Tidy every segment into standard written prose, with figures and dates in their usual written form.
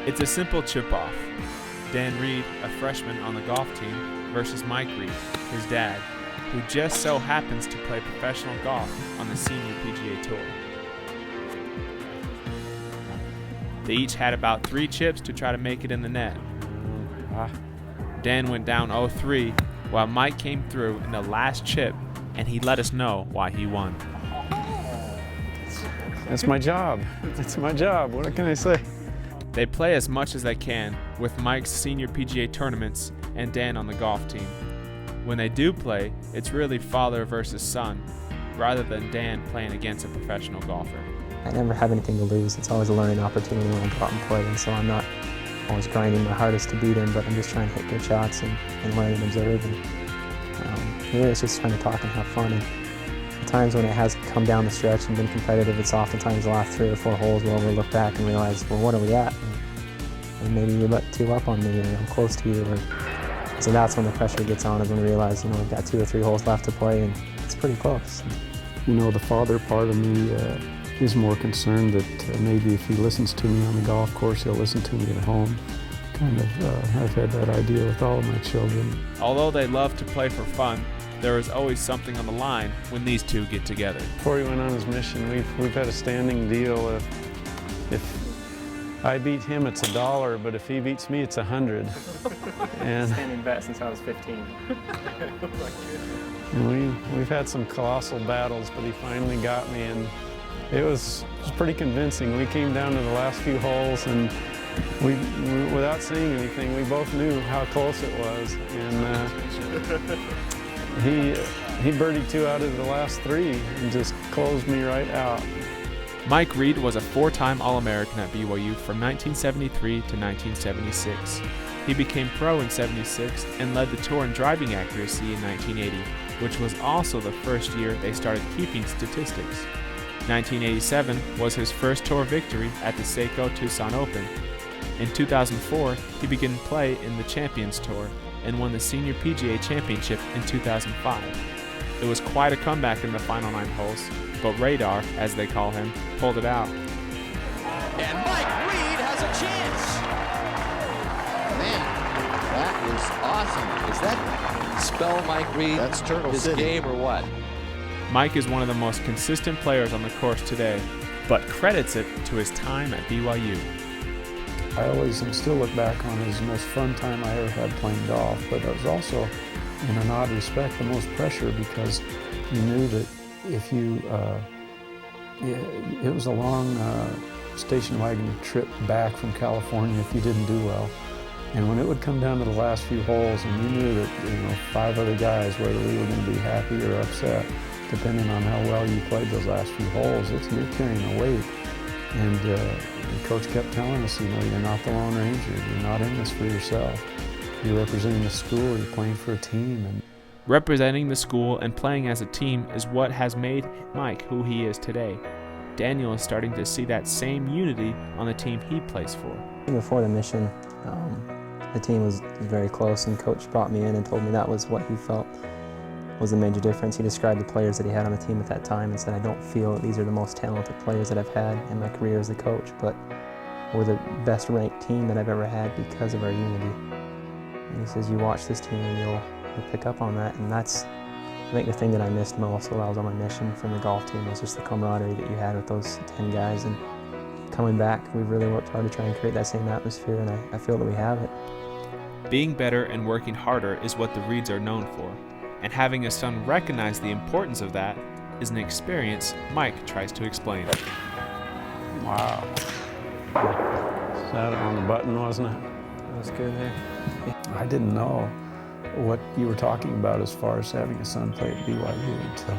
It's a simple chip-off. Dan Reid, a freshman on the golf team, versus Mike Reid, his dad, who just so happens to play professional golf on the senior PGA Tour. They each had about 3 chips to try to make it in the net. Dan went down 0-3, while Mike came through in the last chip, and he let us know why he won. That's my job. That's my job. What can I say? They play as much as they can, with Mike's senior PGA tournaments and Dan on the golf team. When they do play, it's really father versus son, rather than Dan playing against a professional golfer. I never have anything to lose. It's always a learning opportunity when I go out and play, and so I'm not always grinding my hardest to beat him, but I'm just trying to hit good shots and learn and observe. And really, it's just trying to talk and have fun. And the times when it has come down the stretch and been competitive, it's oftentimes the last 3 or 4 holes where we'll look back and realize, well, what are we at? And maybe you let 2 up on me, or I'm close to you. So that's when the pressure gets on, is when we realize, we've got 2 or 3 holes left to play, and it's pretty close. The father part of me is more concerned that maybe if he listens to me on the golf course, he'll listen to me at home. I've had that idea with all of my children. Although they love to play for fun, there is always something on the line when these two get together. Before he went on his mission, we've had a standing deal. If I beat him, it's $1, but if he beats me, it's 100. And standing bet since I was 15. We've had some colossal battles, but he finally got me, and it was pretty convincing. We came down to the last few holes, and we without saying anything, we both knew how close it was. And he birdied 2 out of the last 3 and just closed me right out. Mike Reid was a 4-time All-American at BYU from 1973 to 1976. He became pro in '76 and led the tour in driving accuracy in 1980, which was also the first year they started keeping statistics. 1987 was his first tour victory at the Seiko Tucson Open. In 2004, he began play in the Champions Tour and won the Senior PGA Championship in 2005. It was quite a comeback in the final 9 holes, but Radar, as they call him, pulled it out. And Mike Reid has a chance. Man, that was awesome. Does that spell Mike Reid? That's Turtle his City. Game or what? Mike is one of the most consistent players on the course today, but credits it to his time at BYU. I always still look back on it as the most fun time I ever had playing golf, but it was also, in an odd respect, the most pressure, because you knew that if you, it was a long station wagon trip back from California if you didn't do well. And when it would come down to the last few holes, and you knew that 5 other guys, whether we were going to be happy or upset, depending on how well you played those last few holes, you're carrying a weight. And the coach kept telling us, you're not the Lone Ranger. You're not in this for yourself. You're representing the school. You're playing for a team. And representing the school and playing as a team is what has made Mike who he is today. Daniel is starting to see that same unity on the team he plays for. Before the mission, the team was very close, and Coach brought me in and told me that was what he felt was the major difference. He described the players that he had on the team at that time and said, I don't feel that these are the most talented players that I've had in my career as a coach, but we're the best ranked team that I've ever had because of our unity. And he says, you watch this team and you'll pick up on that. And that's, I think, the thing that I missed most while I was on my mission from the golf team was just the camaraderie that you had with those 10 guys. And coming back, we've really worked hard to try and create that same atmosphere, and I feel that we have it. Being better and working harder is what the Reids are known for. And having a son recognize the importance of that is an experience Mike tries to explain. Wow. That on the button, wasn't it? That was good there. I didn't know what you were talking about as far as having a son play at BYU until,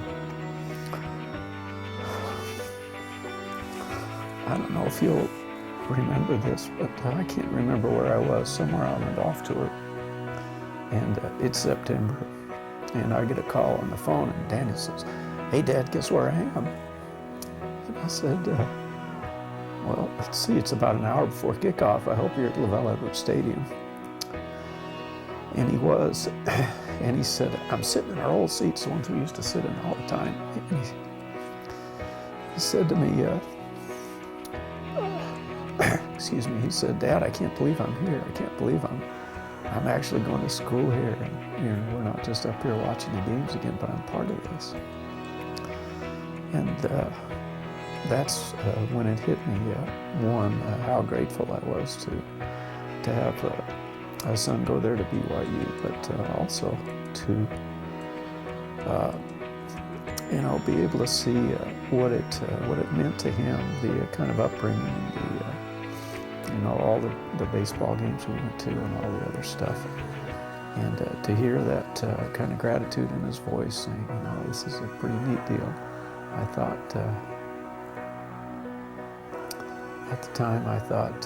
I don't know if you'll remember this, but I can't remember where I was, somewhere on a golf tour. And it's September. And I get a call on the phone, and Danny says, hey, Dad, guess where I am? And I said, well, let's see, it's about an hour before kickoff. I hope you're at Lavelle Edwards Stadium. And he was. And he said, I'm sitting in our old seats, the ones we used to sit in all the time. And he said to me, excuse me, he said, "Dad, I can't believe I'm here. I can't believe I'm actually going to school here, and we're not just up here watching the games again, but I'm part of this." And that's when it hit me. One, how grateful I was to have a son go there to BYU, but also to be able to see what it meant to him, the kind of upbringing, all the baseball games we went to, and all the other stuff, and to hear that kind of gratitude in his voice, saying, "This is a pretty neat deal." I thought, at the time, I thought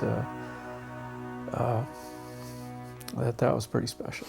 that was pretty special.